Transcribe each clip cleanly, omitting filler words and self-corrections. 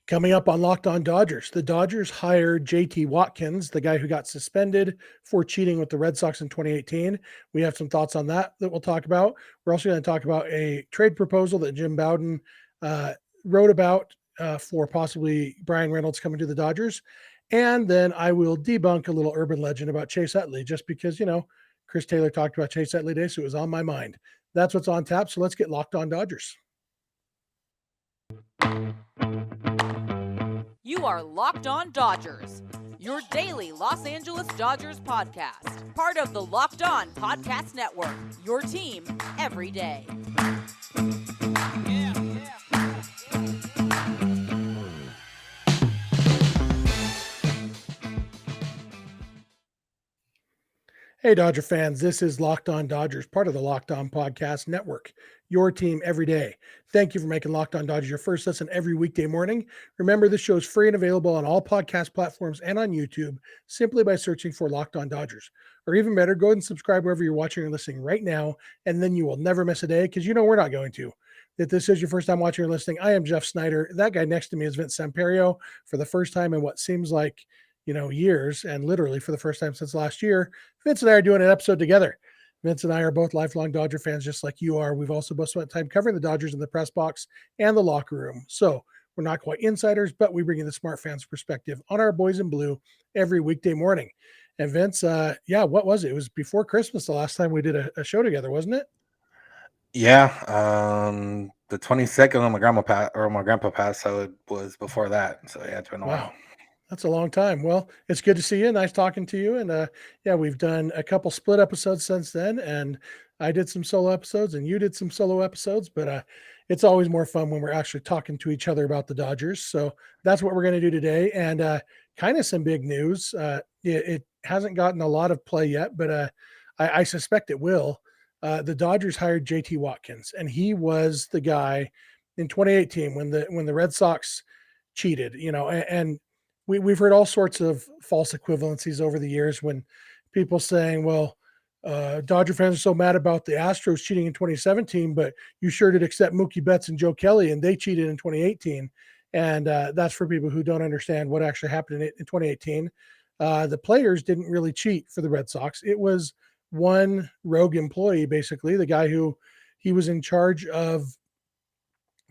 Coming up on Locked On Dodgers, the Dodgers hired JT Watkins, the guy who got suspended for cheating with the Red Sox in 2018. We have some thoughts on that we'll talk about. We're also going to talk about a trade proposal that Jim Bowden wrote about for possibly Bryan Reynolds coming to the Dodgers. And then I will debunk a little urban legend about Chase Utley, just because, Chris Taylor talked about Chase Utley today, so it was on my mind. That's what's on tap. So let's get Locked On Dodgers. You are Locked On Dodgers, your daily Los Angeles Dodgers podcast. Part of the Locked On Podcast Network, your team every day. Hey, Dodger fans, this is Locked On Dodgers, part of the Locked On Podcast Network, your team every day. Thank you for making Locked On Dodgers your first listen every weekday morning. Remember, this show is free and available on all podcast platforms and on YouTube simply by searching for Locked On Dodgers. Or even better, go ahead and subscribe wherever you're watching or listening right now, and then you will never miss a day, because we're not going to. If this is your first time watching or listening, I am Jeff Snider. That guy next to me is Vince Samperio. For the first time in what seems like years, and literally for the first time since last year, Vince and I are doing an episode together. Vince and I are both lifelong Dodger fans, just like you are. We've also both spent time covering the Dodgers in the press box and the locker room. So we're not quite insiders, but we bring you the smart fans perspective on our boys in blue every weekday morning. And Vince, what was it? It was before Christmas the last time we did a show together, wasn't it? Yeah, the 22nd on my grandpa passed, so it was before that. So yeah, it's been a while. That's a long time. Well, it's good to see you. Nice talking to you. And we've done a couple split episodes since then. And I did some solo episodes and you did some solo episodes. But it's always more fun when we're actually talking to each other about the Dodgers. So that's what we're going to do today. And kind of some big news. It hasn't gotten a lot of play yet, but I suspect it will. The Dodgers hired JT Watkins, and he was the guy in 2018 when the Red Sox cheated, and we've heard all sorts of false equivalencies over the years when people saying, well, Dodger fans are so mad about the Astros cheating in 2017, but you sure did accept Mookie Betts and Joe Kelly, and they cheated in 2018. And that's for people who don't understand what actually happened in 2018. The players didn't really cheat for the Red Sox. It was one rogue employee, basically, the guy who he was in charge of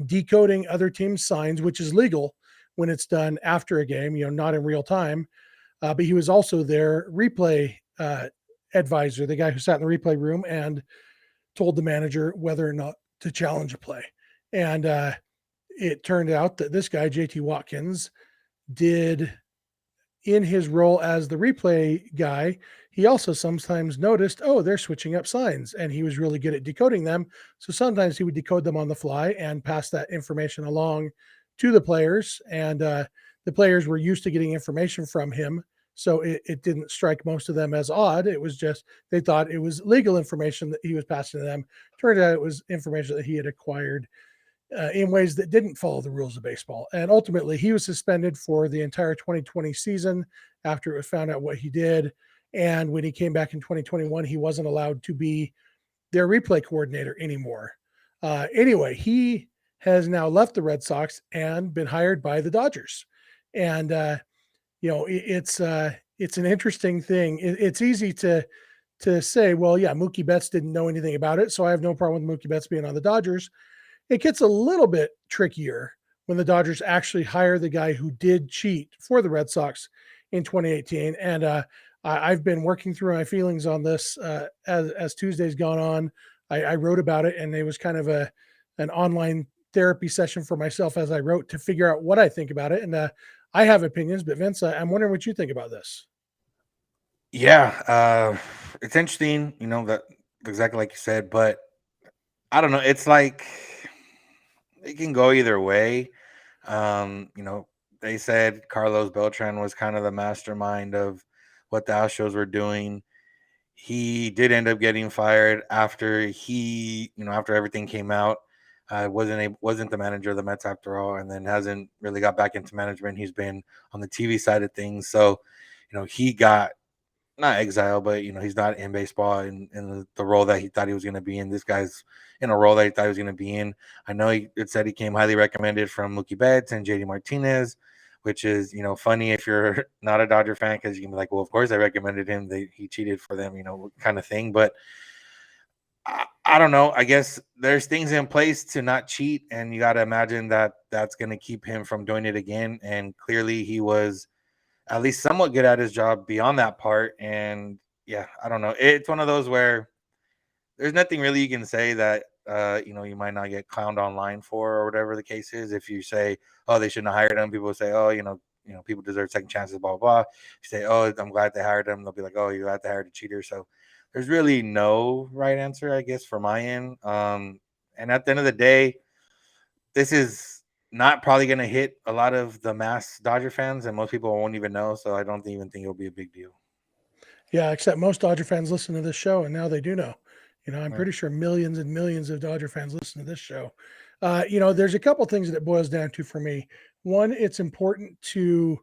decoding other teams' signs, which is legal when it's done after a game, not in real time. But he was also their replay advisor, the guy who sat in the replay room and told the manager whether or not to challenge a play. And it turned out that this guy, JT Watkins, did, in his role as the replay guy, he also sometimes noticed, they're switching up signs, and he was really good at decoding them. So sometimes he would decode them on the fly and pass that information along to the players, and the players were used to getting information from him, so it didn't strike most of them as odd. It was just they thought it was legal information that he was passing to them. Turned out it was information that he had acquired in ways that didn't follow the rules of baseball, and ultimately he was suspended for the entire 2020 season after it was found out what he did. And when he came back in 2021, he wasn't allowed to be their replay coordinator anymore. Anyway, he has now left the Red Sox and been hired by the Dodgers. And, it's an interesting thing. It's easy to say, well, yeah, Mookie Betts didn't know anything about it, so I have no problem with Mookie Betts being on the Dodgers. It gets a little bit trickier when the Dodgers actually hire the guy who did cheat for the Red Sox in 2018. And I've been working through my feelings on this as Tuesday's gone on. I wrote about it, and it was kind of an online therapy session for myself as I wrote to figure out what I think about it. And I have opinions, but Vince, I'm wondering what you think about this. Yeah, it's interesting, that exactly like you said, but I don't know. It's like it can go either way. They said Carlos Beltran was kind of the mastermind of what the Astros were doing. He did end up getting fired after after everything came out. Wasn't the manager of the Mets after all, and then hasn't really got back into management. He's been on the TV side of things, so he got not exile, but he's not in baseball in the role that he thought he was going to be in. This guy's in a role that he thought he was going to be in. I know it said he came highly recommended from Mookie Betts and JD Martinez, which is funny if you're not a Dodger fan, because you can be like, well, of course I recommended him. He cheated for them, kind of thing. But I don't know. I guess there's things in place to not cheat, and you got to imagine that that's going to keep him from doing it again. And clearly, he was at least somewhat good at his job beyond that part. And yeah, I don't know. It's one of those where there's nothing really you can say that you might not get clowned online for, or whatever the case is. If you say, oh, they shouldn't have hired him, people will say, oh, people deserve second chances, blah blah blah. If you say, oh, I'm glad they hired him, they'll be like, oh, you're glad they hired a cheater. So there's really no right answer, I guess, for my end. And at the end of the day, this is not probably going to hit a lot of the mass Dodger fans, and most people won't even know. So I don't even think it'll be a big deal. Yeah, except most Dodger fans listen to this show, and now they do know. I'm Right. pretty sure millions and millions of Dodger fans listen to this show. There's a couple things that it boils down to for me. One, it's important to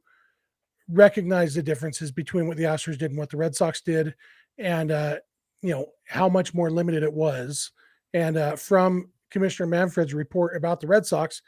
recognize the differences between what the Astros did and what the Red Sox did, and how much more limited it was. And from Commissioner Manfred's report about the Red Sox,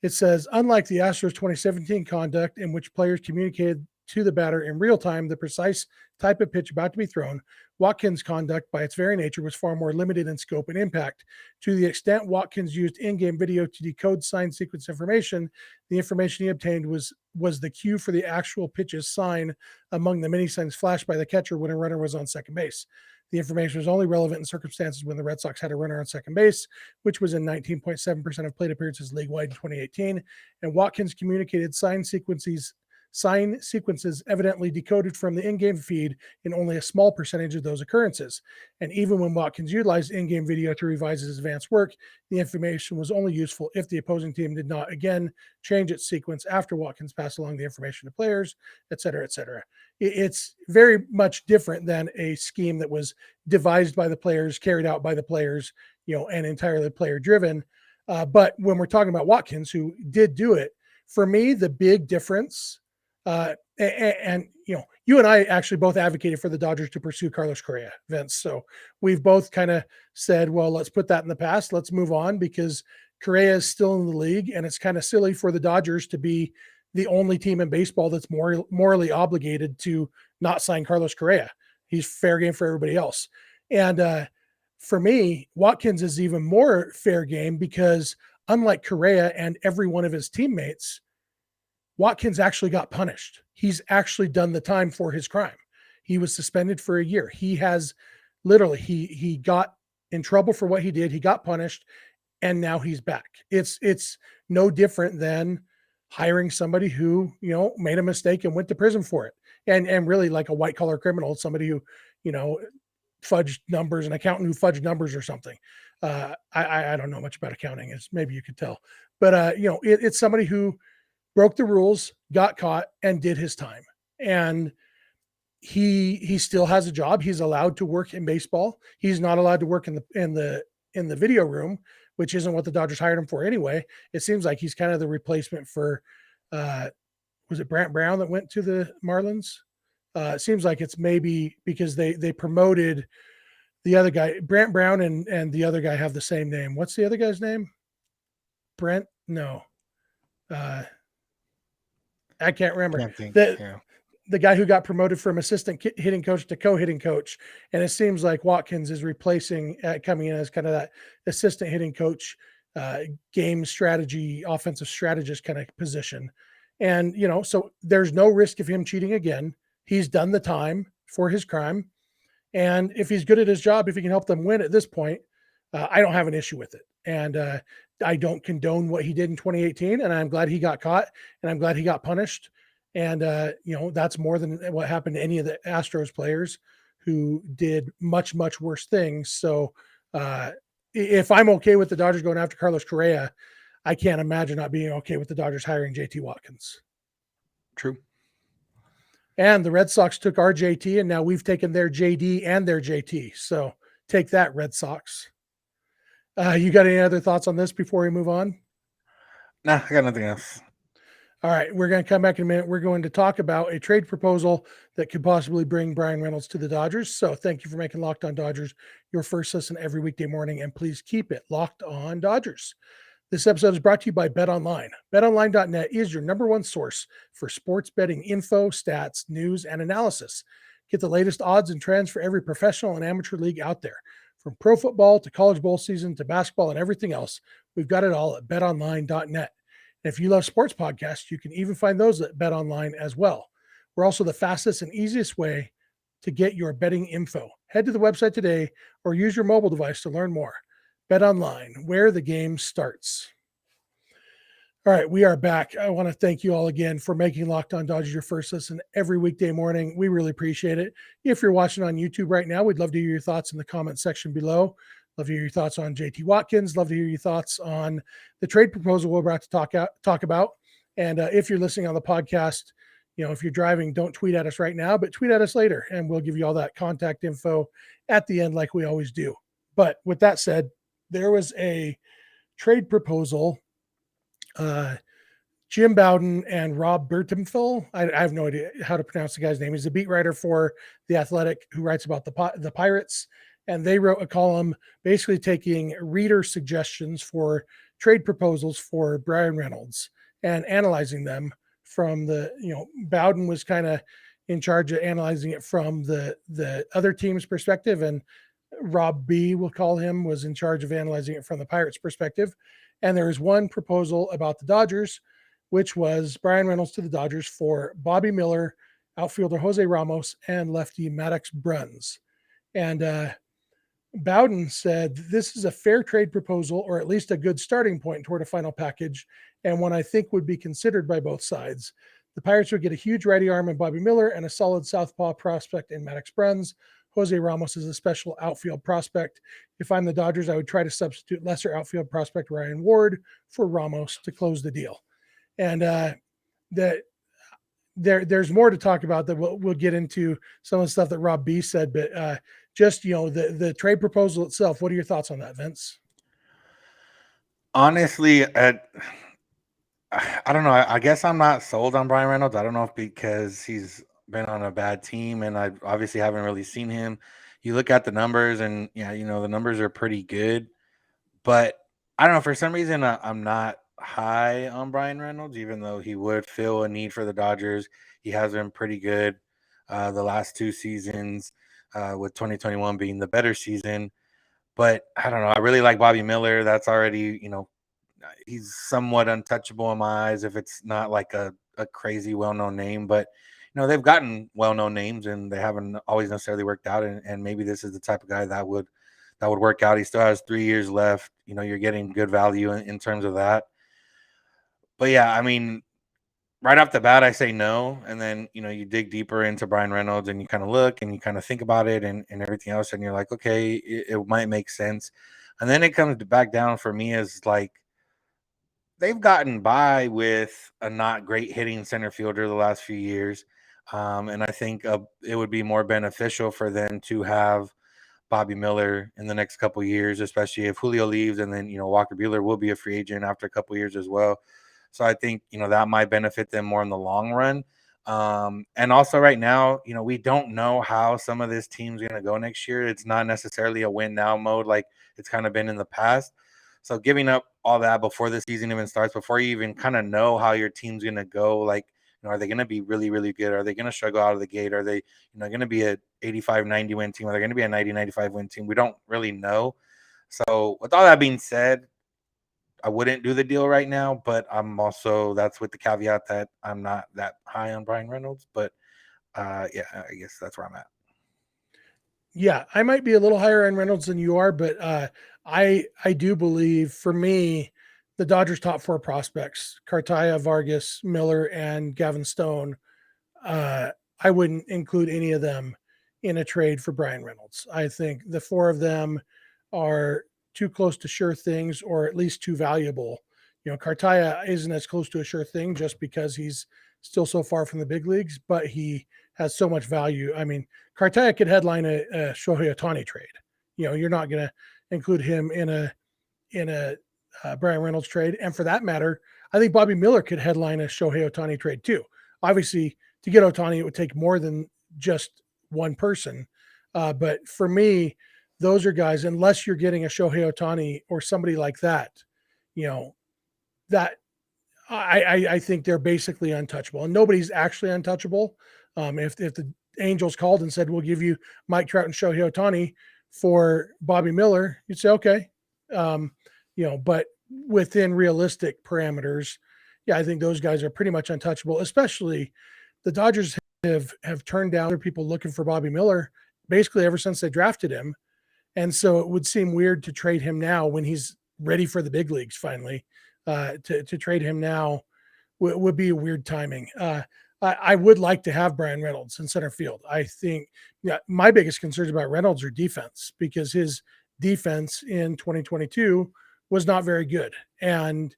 it says, unlike the Astros 2017 conduct in which players communicated to the batter in real time the precise type of pitch about to be thrown, Watkins' conduct by its very nature was far more limited in scope and impact. To the extent Watkins used in-game video to decode sign sequence information, the information he obtained was the cue for the actual pitch's sign among the many signs flashed by the catcher when a runner was on second base. The information was only relevant in circumstances when the Red Sox had a runner on second base, which was in 19.7% of plate appearances league-wide in 2018. And Watkins communicated sign sequences evidently decoded from the in-game feed in only a small percentage of those occurrences. And even when Watkins utilized in-game video to revise his advanced work, the information was only useful if the opposing team did not again change its sequence after Watkins passed along the information to players, et cetera, et cetera. It's very much different than a scheme that was devised by the players, carried out by the players, and entirely player driven. But when we're talking about Watkins, who did do it, for me, the big difference, and you and I actually both advocated for the Dodgers to pursue Carlos Correa, Vince. So we've both kind of said, well, let's put that in the past. Let's move on, because Correa is still in the league, and it's kind of silly for the Dodgers to be the only team in baseball that's morally obligated to not sign Carlos Correa. He's fair game for everybody else. And for me, Watkins is even more fair game, because unlike Correa and every one of his teammates, Watkins actually got punished. He's actually done the time for his crime. He was suspended for a year. He has literally, he got in trouble for what he did. He got punished, and now he's back. It's no different than hiring somebody who, made a mistake and went to prison for it. And really like a white collar criminal, somebody who, fudged numbers, an accountant who fudged numbers or something. I don't know much about accounting, as maybe you could tell, but it's somebody who broke the rules, got caught, and did his time. And he still has a job. He's allowed to work in baseball. He's not allowed to work in the video room, which isn't what the Dodgers hired him for anyway. It seems like he's kind of the replacement for was it Brant Brown that went to the Marlins? It seems like it's maybe because they promoted the other guy. Brant Brown and the other guy have the same name. What's the other guy's name? Brent? No. I can't remember. Can't think, The guy who got promoted from assistant hitting coach to co-hitting coach. And it seems like Watkins is replacing, coming in as kind of that assistant hitting coach, game strategy, offensive strategist kind of position. And, so there's no risk of him cheating again. He's done the time for his crime. And if he's good at his job, if he can help them win at this point, I don't have an issue with it. And I don't condone what he did in 2018. And I'm glad he got caught, and I'm glad he got punished. And, that's more than what happened to any of the Astros players who did much, much worse things. So if I'm okay with the Dodgers going after Carlos Correa, I can't imagine not being okay with the Dodgers hiring JT Watkins. True. And the Red Sox took our JT, and now we've taken their JD and their JT. So take that, Red Sox. You got any other thoughts on this before we move on? Nah, I got nothing else. All right, we're going to come back in a minute. We're going to talk about a trade proposal that could possibly bring Bryan Reynolds to the Dodgers. So thank you for making Locked On Dodgers your first listen every weekday morning, and please keep it Locked On Dodgers. This episode is brought to you by BetOnline. BetOnline.net is your number one source for sports betting info, stats, news, and analysis. Get the latest odds and trends for every professional and amateur league out there. From pro football to college bowl season to basketball and everything else, we've got it all at betonline.net. And if you love sports podcasts, you can even find those at BetOnline as well. We're also the fastest and easiest way to get your betting info. Head to the website today or use your mobile device to learn more. BetOnline, where the game starts. All right, we are back. I want to thank you all again for making Locked On Dodgers your first listen every weekday morning. We really appreciate it. If you're watching on YouTube right now, we'd love to hear your thoughts in the comment section below. Love to hear your thoughts on JT Watkins. Love to hear your thoughts on the trade proposal we're about to talk about. And if you're listening on the podcast, if you're driving, don't tweet at us right now, but tweet at us later, and we'll give you all that contact info at the end like we always do. But with that said, there was a trade proposal. Jim Bowden and Rob Bertenfeld. I have no idea how to pronounce the guy's name. He's a beat writer for The Athletic who writes about the Pirates. And they wrote a column basically taking reader suggestions for trade proposals for Bryan Reynolds and analyzing them from Bowden was kind of in charge of analyzing it from the other team's perspective. And Rob B, we'll call him, was in charge of analyzing it from the Pirates' perspective. And there is one proposal about the Dodgers, which was Bryan Reynolds to the Dodgers for Bobby Miller, outfielder Jose Ramos, and lefty Maddox Bruns. And Bowden said, this is a fair trade proposal, or at least a good starting point toward a final package, and one I think would be considered by both sides. The Pirates would get a huge righty arm in Bobby Miller and a solid southpaw prospect in Maddox Bruns. Jose Ramos is a special outfield prospect. If I'm the Dodgers, I would try to substitute lesser outfield prospect Ryan Ward for Ramos to close the deal. And there's more to talk about that we'll get into some of the stuff that Rob B said, but just, the trade proposal itself. What are your thoughts on that, Vince? Honestly, I don't know. I guess I'm not sold on Bryan Reynolds. I don't know if because he's been on a bad team and I obviously haven't really seen him. You look at the numbers and the numbers are pretty good, but I don't know, for some reason I'm not high on Bryan Reynolds, even though he would fill a need for the Dodgers. He has been pretty good the last two seasons, with 2021 being the better season. But I don't know. I really like Bobby Miller. That's already, he's somewhat untouchable in my eyes if it's not like a crazy well-known name. But they've gotten well-known names and they haven't always necessarily worked out. And maybe this is the type of guy that would work out. He still has 3 years left. You're getting good value in terms of that. But yeah, I mean, right off the bat, I say no. And then, you dig deeper into Bryan Reynolds and you kind of look and you kind of think about it and everything else. And you're like, okay, it might make sense. And then it comes back down for me as like, they've gotten by with a not great hitting center fielder the last few years. And I think it would be more beneficial for them to have Bobby Miller in the next couple of years, especially if Julio leaves. And then, Walker Buehler will be a free agent after a couple of years as well. So I think, that might benefit them more in the long run. And also right now, we don't know how some of this team's going to go next year. It's not necessarily a win now mode like it's kind of been in the past. So giving up all that before the season even starts, before you even kind of know how your team's going to go, like, are they going to be really, really good? Are they going to struggle out of the gate? Are they, going to be a 85, 90 win team? Are they going to be a 90, 95 win team? We don't really know. So with all that being said, I wouldn't do the deal right now, but that's with the caveat that I'm not that high on Bryan Reynolds, but yeah, I guess that's where I'm at. Yeah, I might be a little higher on Reynolds than you are, but I do believe, for me, the Dodgers' top four prospects, Cartaya, Vargas, Miller, and Gavin Stone, I wouldn't include any of them in a trade for Bryan Reynolds. I think the four of them are too close to sure things, or at least too valuable. Cartaya isn't as close to a sure thing just because he's still so far from the big leagues, but he has so much value. I mean, Cartaya could headline a Shohei Ohtani trade. You're not going to include him in a Bryan Reynolds trade. And for that matter, I think Bobby Miller could headline a Shohei Ohtani trade too. Obviously, to get Ohtani, it would take more than just one person. But for me, those are guys, unless you're getting a Shohei Ohtani or somebody like that, that I think they're basically untouchable. And nobody's actually untouchable. If the Angels called and said, we'll give you Mike Trout and Shohei Ohtani for Bobby Miller, you'd say, okay. But within realistic parameters, I think those guys are pretty much untouchable, especially the Dodgers have turned down other people looking for Bobby Miller basically ever since they drafted him. And so it would seem weird to trade him now when he's ready for the big leagues finally. To trade him now would be a weird timing. I would like to have Bryan Reynolds in center field. I think my biggest concerns about Reynolds are defense, because his defense in 2022 was not very good. And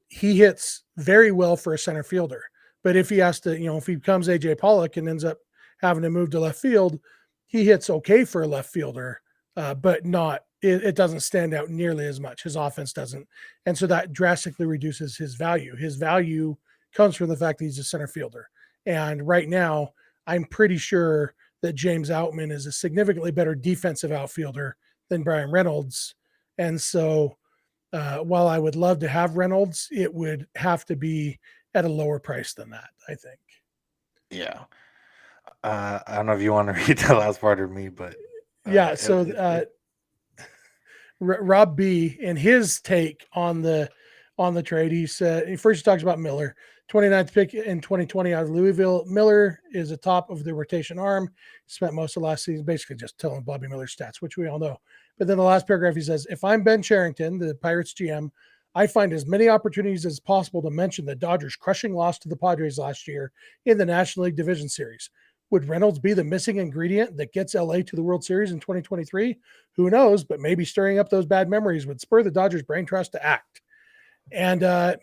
he hits very well for a center fielder. But if he has to, if he becomes AJ Pollock and ends up having to move to left field, he hits okay for a left fielder, but not, it doesn't stand out nearly as much. His offense doesn't. And so that drastically reduces his value. His value comes from the fact that he's a center fielder. And right now, I'm pretty sure that James Outman is a significantly better defensive outfielder than Bryan Reynolds. And so while I would love to have Reynolds, it would have to be at a lower price than that, I think. Yeah. I don't know if you want to read the last part of me, but Rob B, in his take on the trade, he said, first he talks about Miller, 29th pick in 2020 out of Louisville. Miller is a top of the rotation arm. Spent most of last season basically just telling Bobby Miller's stats, which we all know. But then the last paragraph, he says, if I'm Ben Cherington, the Pirates GM, I find as many opportunities as possible to mention the Dodgers' crushing loss to the Padres last year in the National League Division Series. Would Reynolds be the missing ingredient that gets LA to the World Series in 2023? Who knows, but maybe stirring up those bad memories would spur the Dodgers' brain trust to act. And I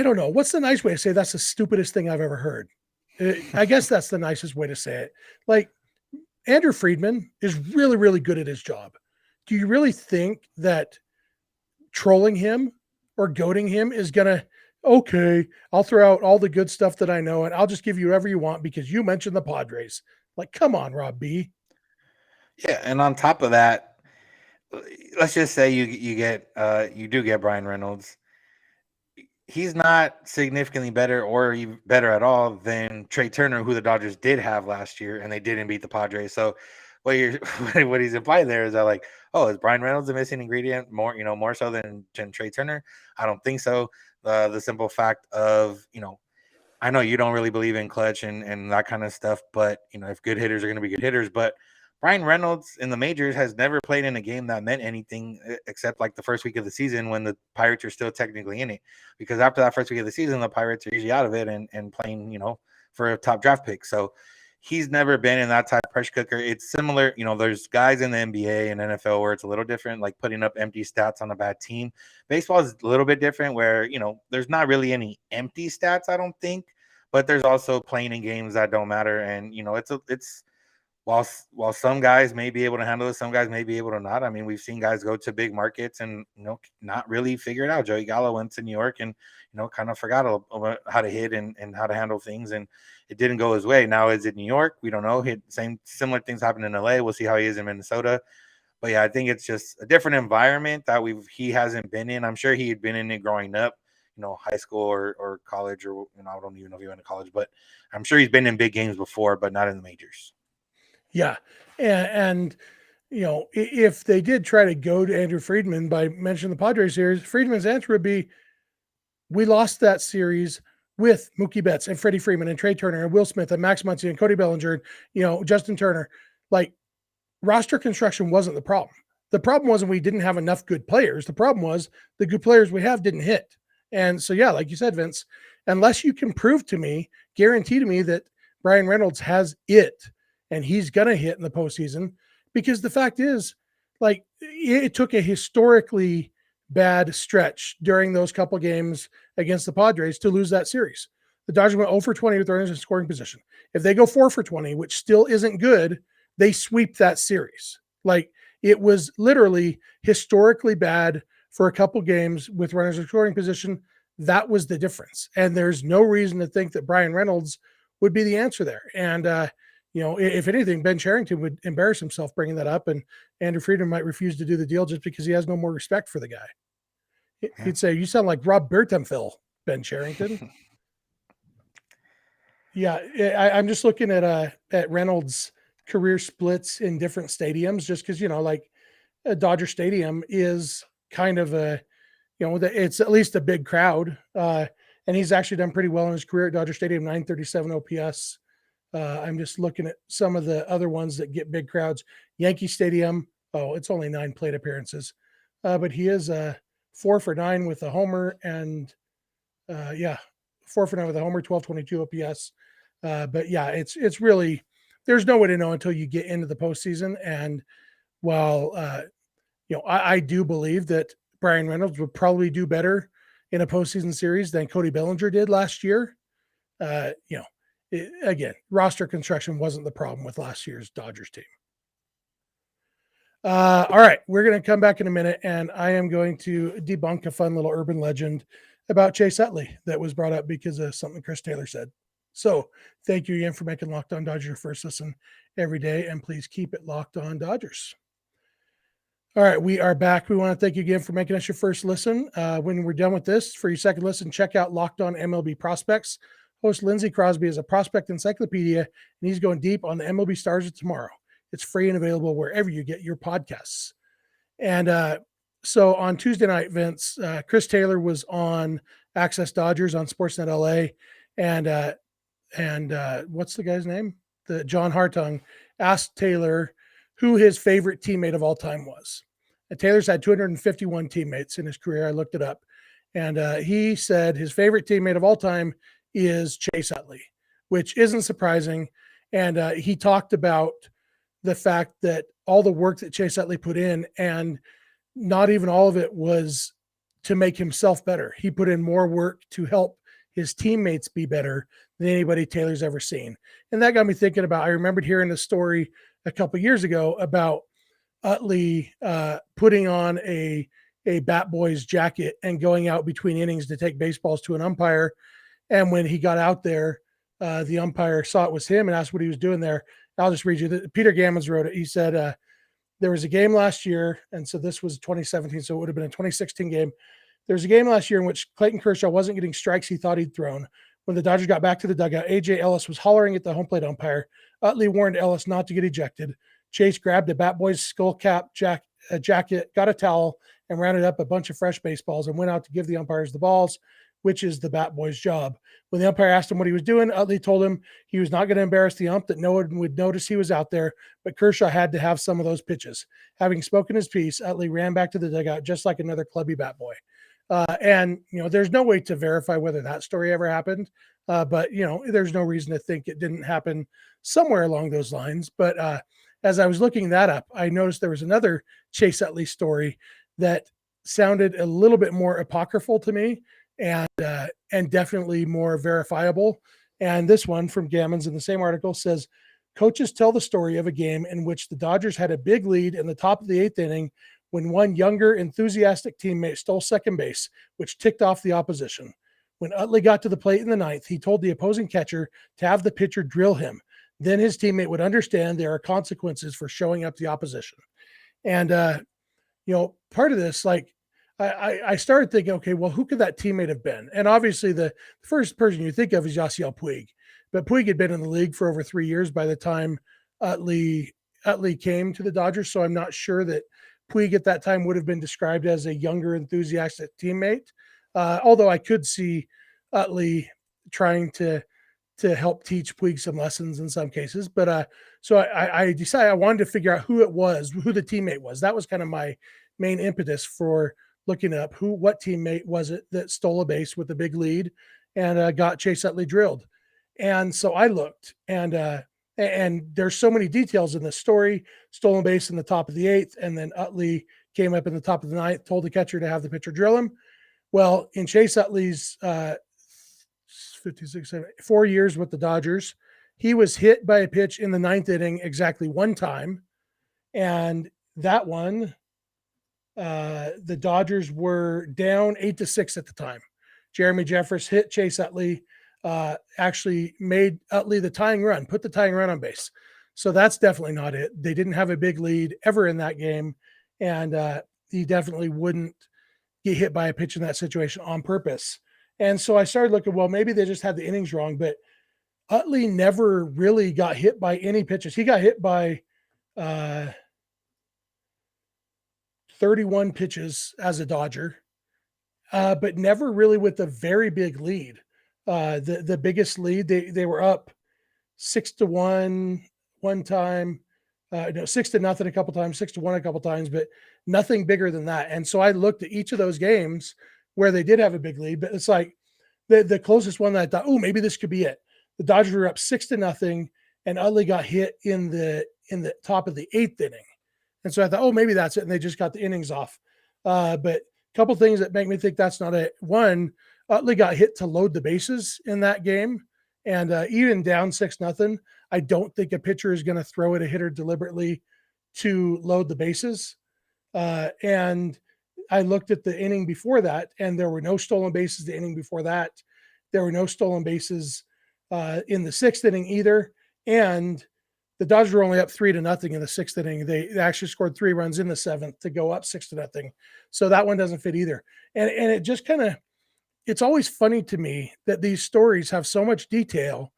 don't know. What's the nice way to say that's the stupidest thing I've ever heard? I guess that's the nicest way to say it. Like, Andrew Friedman is really, really good at his job. Do you really think that trolling him or goading him is going to, okay, I'll throw out all the good stuff that I know and I'll just give you whatever you want because you mentioned the Padres? Like, come on, Rob B. Yeah, and on top of that, let's just say you do get Bryan Reynolds. He's not significantly better or even better at all than Trey Turner, who the Dodgers did have last year, and they didn't beat the Padres. So what he's implying there is that, like, oh, is Bryan Reynolds a missing ingredient more so than Trey Turner? I don't think so. The simple fact of, I know you don't really believe in clutch and that kind of stuff, but if good hitters are going to be good hitters, but Bryan Reynolds in the majors has never played in a game that meant anything except like the first week of the season when the Pirates are still technically in it. Because after that first week of the season, the Pirates are usually out of it and playing, for a top draft pick. So he's never been in that type of pressure cooker. It's similar, there's guys in the NBA and NFL where it's a little different, like putting up empty stats on a bad team. Baseball is a little bit different where, there's not really any empty stats, I don't think, but there's also playing in games that don't matter. And, it's while some guys may be able to handle it, some guys may be able to not. I mean, we've seen guys go to big markets and, not really figure it out. Joey Gallo went to New York and, kind of forgot how to hit and how to handle things. And it didn't go his way. Now, is it New York? We don't know. Similar things happen in LA. We'll see how he is in Minnesota. But yeah, I think it's just a different environment that he hasn't been in. I'm sure he had been in it growing up, high school or college, or, I don't even know if he went to college, but I'm sure he's been in big games before, but not in the majors. Yeah. And if they did try to go to Andrew Friedman by mentioning the Padres series, Friedman's answer would be, we lost that series with Mookie Betts and Freddie Freeman and Trey Turner and Will Smith and Max Muncy and Cody Bellinger, Justin Turner. Like, roster construction wasn't the problem. The problem wasn't we didn't have enough good players. The problem was the good players we have didn't hit. And so, yeah, like you said, Vince, unless you can prove to me, guarantee to me that Bryan Reynolds has it and he's going to hit in the postseason, because the fact is, like, it took a historically bad stretch during those couple games against the Padres to lose that series. The Dodgers went 0 for 20 with runners in scoring position. If they go 4 for 20, which still isn't good, they sweep that series. Like, it was literally historically bad for a couple games with runners in scoring position, that was the difference. And there's no reason to think that Bryan Reynolds would be the answer there. And, if anything, Ben Cherington would embarrass himself bringing that up, and Andrew Friedman might refuse to do the deal just because he has no more respect for the guy. He'd say, "You sound like Rob Bertenfeld, Ben Cherington." Yeah, I'm just looking at Reynolds' career splits in different stadiums, just because Dodger Stadium is kind of it's at least a big crowd, and he's actually done pretty well in his career at Dodger Stadium, 937 OPS. I'm just looking at some of the other ones that get big crowds. Yankee Stadium, it's only 9 plate appearances, but he is 4 for 9 with a homer, and 4 for 9 with a homer, 1222 OPS. But yeah, it's really, there's no way to know until you get into the postseason. And while I do believe that Bryan Reynolds would probably do better in a postseason series than Cody Bellinger did last year. Again, roster construction wasn't the problem with last year's Dodgers team. All right, we're going to come back in a minute, and I am going to debunk a fun little urban legend about Chase Utley that was brought up because of something Chris Taylor said. So thank you again for making Locked On Dodgers your first listen every day, and please keep it Locked On Dodgers. All right, we are back. We want to thank you again for making us your first listen. When we're done with this, for your second listen, check out Locked On MLB Prospects. Host Lindsey Crosby is a prospect encyclopedia, and he's going deep on the MLB stars of tomorrow. It's free and available wherever you get your podcasts. And so on Tuesday night, Vince, Chris Taylor was on Access Dodgers on Sportsnet LA, and what's the guy's name? John Hartung asked Taylor who his favorite teammate of all time was. And Taylor's had 251 teammates in his career. I looked it up. And he said his favorite teammate of all time is Chase Utley, which isn't surprising. And he talked about the fact that all the work that Chase Utley put in, and not even all of it was to make himself better. He put in more work to help his teammates be better than anybody Taylor's ever seen. And that got me thinking about, I remembered hearing a story a couple of years ago about Utley putting on a bat boy's jacket and going out between innings to take baseballs to an umpire. And when he got out there, the umpire saw it was him and asked what he was doing there. I'll just read you. Peter Gammons wrote it. He said, there was a game last year, and so this was 2017, so it would have been a 2016 game. There was a game last year in which Clayton Kershaw wasn't getting strikes he thought he'd thrown. When the Dodgers got back to the dugout, A.J. Ellis was hollering at the home plate umpire. Utley warned Ellis not to get ejected. Chase grabbed a bat boy's skull cap jacket, got a towel, and rounded up a bunch of fresh baseballs and went out to give the umpires the balls, which is the bat boy's job. When the umpire asked him what he was doing, Utley told him he was not going to embarrass the ump, that no one would notice he was out there, but Kershaw had to have some of those pitches. Having spoken his piece, Utley ran back to the dugout just like another clubby bat boy. And there's no way to verify whether that story ever happened, but there's no reason to think it didn't happen somewhere along those lines. But as I was looking that up, I noticed there was another Chase Utley story that sounded a little bit more apocryphal to me, and definitely more verifiable. And this one from Gammons in the same article says, coaches tell the story of a game in which the Dodgers had a big lead in the top of the 8th inning when one younger, enthusiastic teammate stole second base, which ticked off the opposition. When Utley got to the plate in the 9th, he told the opposing catcher to have the pitcher drill him. Then his teammate would understand there are consequences for showing up the opposition. And, part of this, I started thinking, okay, well, who could that teammate have been? And obviously the first person you think of is Yasiel Puig, but Puig had been in the league for over 3 years by the time Utley came to the Dodgers. So I'm not sure that Puig at that time would have been described as a younger, enthusiastic teammate. Although I could see Utley trying to help teach Puig some lessons in some cases. But so I decided I wanted to figure out who it was, who the teammate was. That was kind of my main impetus for looking up what teammate was it that stole a base with a big lead and got Chase Utley drilled. And so I looked, and there's so many details in this story. Stolen base in the top of the 8th, and then Utley came up in the top of the 9th, told the catcher to have the pitcher drill him. Well, in Chase Utley's 4 years with the Dodgers, he was hit by a pitch in the 9th inning exactly one time, and that one the Dodgers were down 8-6 at the time. Jeremy Jeffress hit Chase Utley, actually made Utley the tying run, put the tying run on base. So that's definitely not it. They didn't have a big lead ever in that game, and he definitely wouldn't get hit by a pitch in that situation on purpose. And so I started looking, well, maybe they just had the innings wrong, but Utley never really got hit by any pitches. He got hit by 31 pitches as a Dodger, but never really with a very big lead. The biggest lead, they were up 6-1 one time, 6-0 a couple times, 6-1 a couple times, but nothing bigger than that. And so I looked at each of those games where they did have a big lead, but it's like the closest one that I thought, oh, maybe this could be it. The Dodgers were up 6-0, and Utley got hit in the top of the 8th inning. And so I thought, oh, maybe that's it. And they just got the innings off. But a couple things that make me think that's not it. One, Utley got hit to load the bases in that game. And even down 6-0, I don't think a pitcher is going to throw at a hitter deliberately to load the bases. And I looked at the inning before that, and there were no stolen bases the inning before that. There were no stolen bases in the 6th inning either. And the Dodgers were only up 3-0 in the 6th inning. They actually scored 3 runs in the 7th to go up 6-0. So that one doesn't fit either. And it just kind of, it's always funny to me that these stories have so much detail,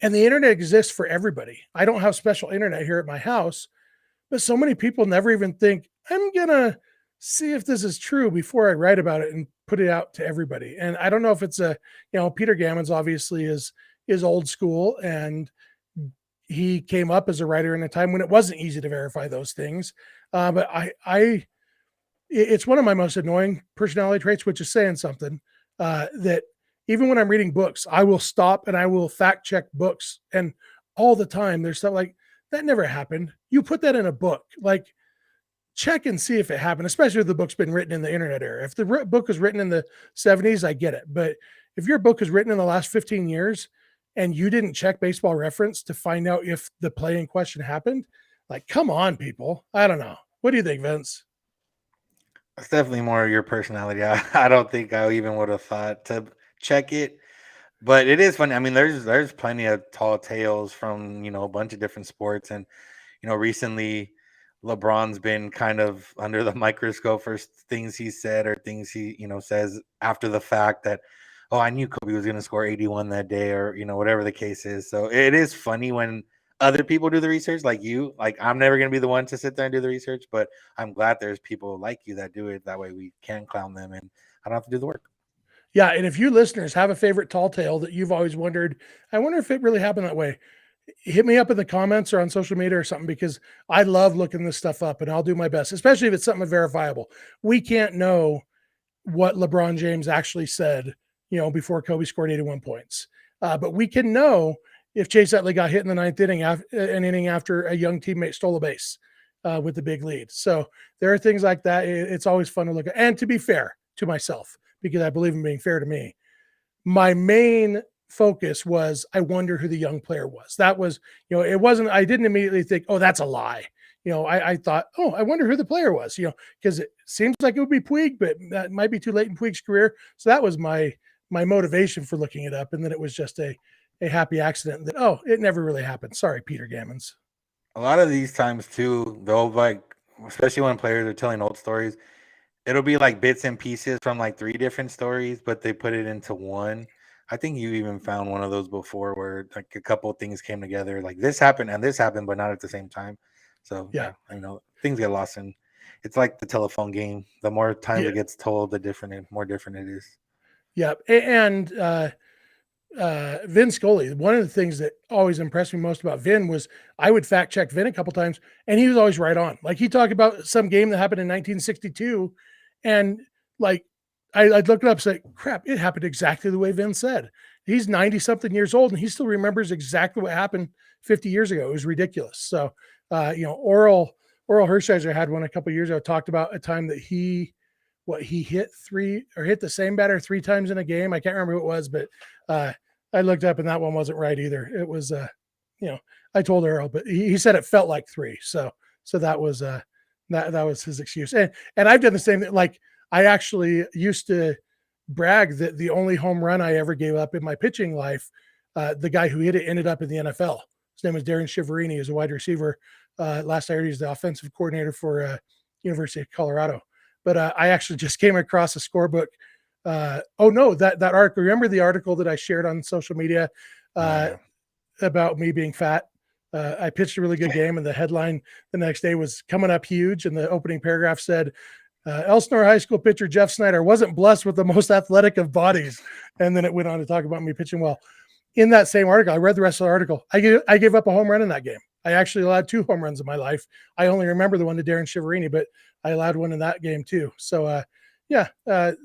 and the internet exists for everybody. I don't have special internet here at my house, but so many people never even think, I'm going to see if this is true before I write about it and put it out to everybody. And I don't know if it's Peter Gammons obviously is old school, and he came up as a writer in a time when it wasn't easy to verify those things. But it's one of my most annoying personality traits, which is saying something that even when I'm reading books, I will stop and I will fact check books. And all the time there's stuff like, that never happened. You put that in a book, like check and see if it happened, especially if the book's been written in the internet era. If the book was written in the 70s, I get it. But if your book is written in the last 15 years and you didn't check Baseball Reference to find out if the play in question happened, like, come on, people. I don't know. What do you think, Vince? It's definitely more of your personality. I don't think I even would have thought to check it, but it is funny. I mean, there's plenty of tall tales from a bunch of different sports, and recently LeBron's been kind of under the microscope for things he said or things he says after the fact that, oh, I knew Kobe was going to score 81 that day, or whatever the case is. So it is funny when other people do the research, like you. Like, I'm never going to be the one to sit there and do the research, but I'm glad there's people like you that do it. That way we can clown them and I don't have to do the work. Yeah, and if you listeners have a favorite tall tale that you've always wondered, I wonder if it really happened that way, hit me up in the comments or on social media or something, because I love looking this stuff up, and I'll do my best, especially if it's something verifiable. We can't know what LeBron James actually said, before Kobe scored 81 points. But we can know if Chase Utley got hit in the 9th inning, an inning after a young teammate stole a base with the big lead. So there are things like that. It's always fun to look at. And to be fair to myself, because I believe in being fair to me, my main focus was, I wonder who the young player was. That was, it wasn't, I didn't immediately think, oh, that's a lie. I thought, oh, I wonder who the player was, because it seems like it would be Puig, but that might be too late in Puig's career. So that was my motivation for looking it up. And then it was just a happy accident that, oh, it never really happened. Sorry, Peter Gammons. A lot of these times too, they'll especially when players are telling old stories, it'll be like bits and pieces from like 3 different stories, but they put it into one. I think you even found one of those before where like a couple of things came together, like this happened and this happened, but not at the same time. So yeah, things get lost in. It's like the telephone game. The more times it gets told, the more different it is. Yeah, and Vin Scully, one of the things that always impressed me most about Vin was I would fact check Vin a couple times, and he was always right on. Like, he talked about some game that happened in 1962, and like I'd look it up and say, crap, it happened exactly the way Vin said. He's 90 something years old and he still remembers exactly what happened 50 years ago. It was ridiculous. So, Oral Hershiser had one a couple years ago, talked about a time that he hit the same batter 3 times in a game. I can't remember who it was, but I looked up and that one wasn't right either. It was, I told Earl, but he said it felt like 3. So that was That was his excuse. And I've done the same thing. Like, I actually used to brag that the only home run I ever gave up in my pitching life, the guy who hit it ended up in the NFL. His name was Darren Shiverini. He's a wide receiver. Last I heard, he's the offensive coordinator for University of Colorado. But I actually just came across a scorebook. Oh no, that article. Remember the article that I shared on social media about me being fat? I pitched a really good game, and the headline the next day was coming up huge. And the opening paragraph said, Elsinore High School pitcher Jeff Snider wasn't blessed with the most athletic of bodies. And then it went on to talk about me pitching well. In that same article, I read the rest of the article. I gave up a home run in that game. I actually allowed 2 home runs in my life. I only remember the one to Darren Shiverini, but I allowed one in that game too. So,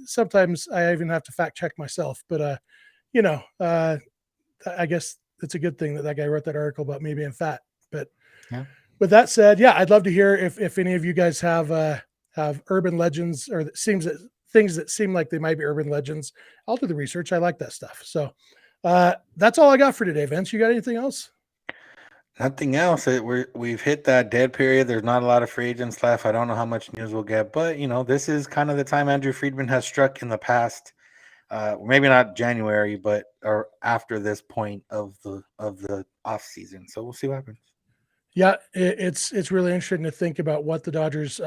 sometimes I even have to fact check myself. But, I guess it's a good thing that guy wrote that article about me being fat. But with that said, I'd love to hear if any of you guys have urban legends or things that seem like they might be urban legends. I'll do the research. I like that stuff. So that's all I got for today, Vince. You got anything else? Nothing else. We've hit that dead period. There's not a lot of free agents left. I don't know how much news we'll get, but this is kind of the time Andrew Friedman has struck in the past. Maybe not January, but or after this point of the off season. So we'll see what happens. Yeah, it's really interesting to think about what the Dodgers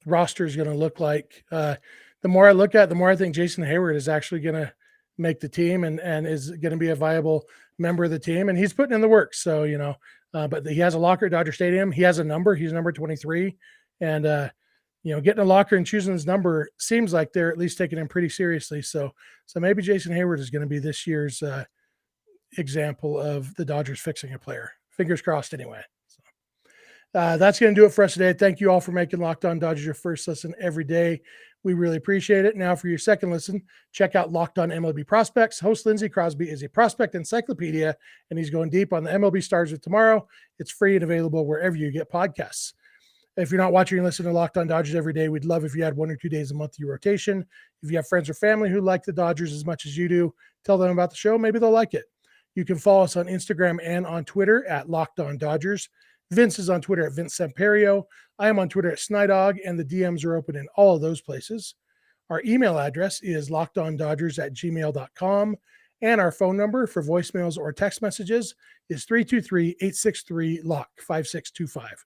roster is going to look like. The more I look at it, the more I think Jason Hayward is actually going to make the team and is going to be a viable member of the team. And he's putting in the work. So, but he has a locker at Dodger Stadium. He has a number. He's number 23. And, getting a locker and choosing his number seems like they're at least taking him pretty seriously. So maybe Jason Hayward is going to be this year's example of the Dodgers fixing a player. Fingers crossed anyway. That's going to do it for us today. Thank you all for making Locked On Dodgers your first listen every day. We really appreciate it. Now for your second listen, check out Locked On MLB Prospects. Host Lindsey Crosby is a prospect encyclopedia, and he's going deep on the MLB stars of tomorrow. It's free and available wherever you get podcasts. If you're not watching and listening to Locked On Dodgers every day, we'd love if you had 1 or 2 days a month of your rotation. If you have friends or family who like the Dodgers as much as you do, tell them about the show. Maybe they'll like it. You can follow us on Instagram and on Twitter at Locked On Dodgers. Vince is on Twitter at Vince Samperio. I am on Twitter at Snydog, and the DMs are open in all of those places. Our email address is lockedondodgers@gmail.com, and our phone number for voicemails or text messages is 323-863-LOCK-5625.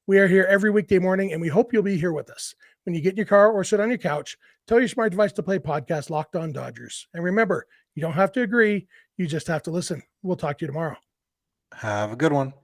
We are here every weekday morning, and we hope you'll be here with us. When you get in your car or sit on your couch, tell your smart device to play podcast Locked On Dodgers. And remember, you don't have to agree. You just have to listen. We'll talk to you tomorrow. Have a good one.